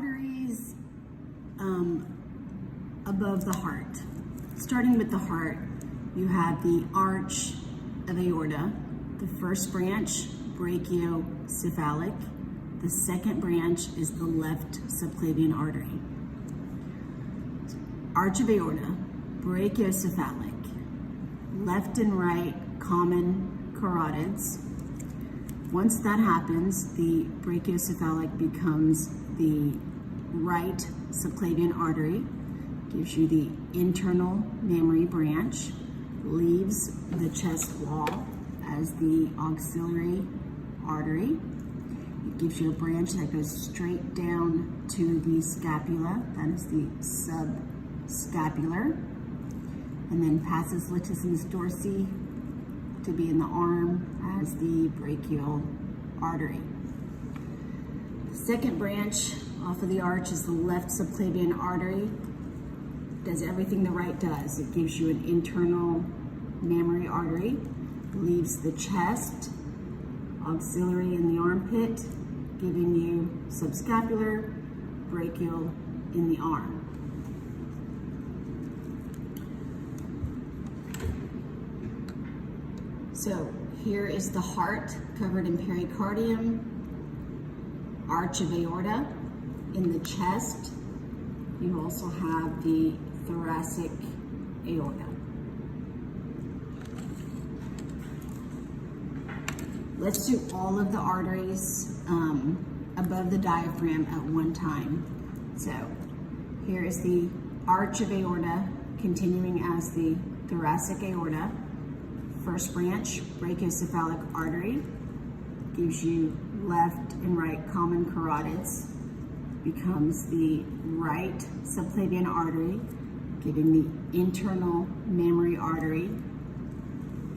arteries above the heart. Starting with the heart, you have the arch of aorta. The first branch, brachiocephalic. The second branch is the left subclavian artery. Arch of aorta, brachiocephalic. Left and right common carotids. Once that happens, the brachiocephalic becomes the right subclavian artery, gives you the internal mammary branch, leaves the chest wall as the auxiliary artery. It gives you a branch that goes straight down to the scapula, that is the subscapular, and then passes latissimus dorsi to be in the arm as the brachial artery. The second branch off of the arch is the left subclavian artery. Does everything the right does. It gives you an internal mammary artery, leaves the chest, auxiliary in the armpit, giving you subscapular, brachial in the arm. So here is the heart covered in pericardium, arch of aorta. In the chest, you also have the thoracic aorta. Let's do all of the arteries above the diaphragm at one time. So here is the arch of aorta continuing as the thoracic aorta. First branch, brachiocephalic artery, gives you left and right common carotids, becomes the right subclavian artery, giving the internal mammary artery.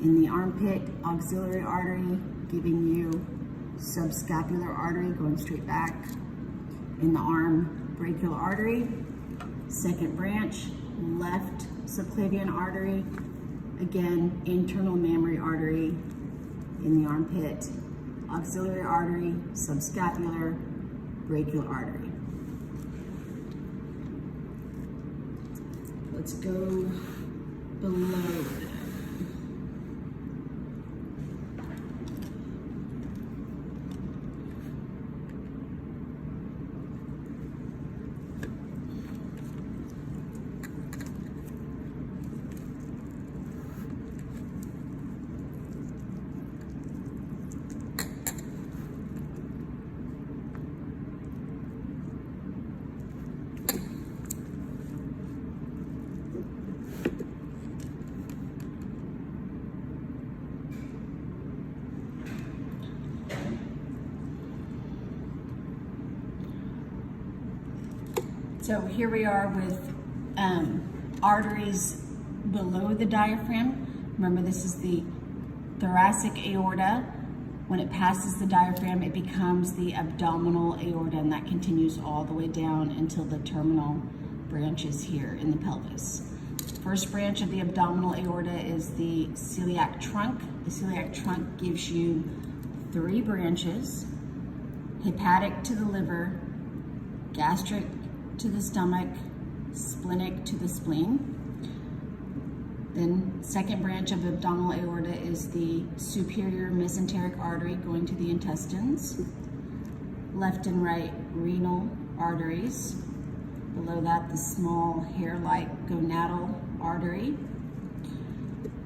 In the armpit, auxiliary artery, giving you subscapular artery going straight back. In the arm, brachial artery. Second branch, left subclavian artery. Again, internal mammary artery in the armpit, auxiliary artery, subscapular, brachial artery. Let's go below that. So here we are with arteries below the diaphragm. Remember, this is the thoracic aorta. When it passes the diaphragm, it becomes the abdominal aorta, and that continues all the way down until the terminal branches here in the pelvis. First branch of the abdominal aorta is the celiac trunk. The celiac trunk gives you 3 branches: hepatic to the liver, gastric to the stomach, splenic to the spleen. Then second branch of abdominal aorta is the superior mesenteric artery going to the intestines. Left and right renal arteries. Below that, the small hair-like gonadal artery.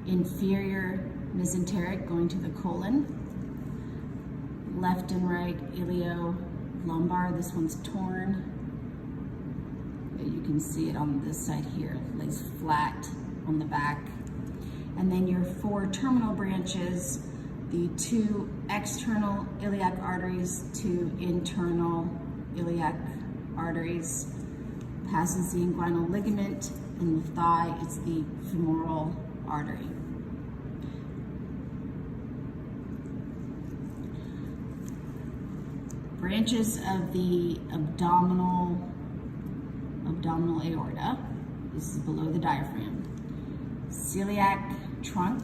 Inferior mesenteric going to the colon. Left and right iliolumbar, this one's torn. You can see it on this side here, it lays flat on the back. And then your 4 terminal branches, the 2 external iliac arteries, 2 internal iliac arteries, passes the inguinal ligament. In the thigh, it's the femoral artery. Branches of the abdominal aorta. This is below the diaphragm. Celiac trunk,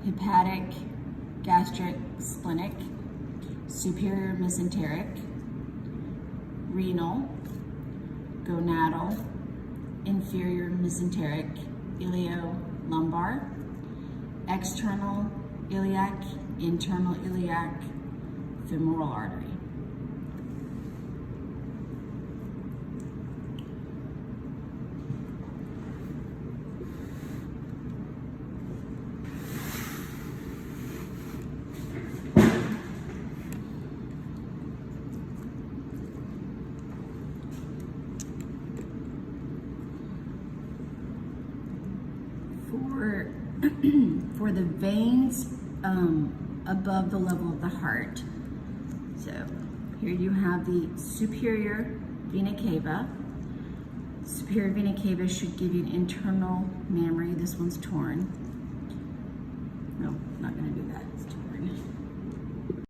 hepatic, gastric, splenic. superior mesenteric, renal, gonadal, inferior mesenteric, iliolumbar, external iliac, internal iliac, femoral artery. For the veins above the level of the heart. So here you have the superior vena cava. Superior vena cava should give you an internal mammary. This one's torn. No, not gonna do that, it's torn.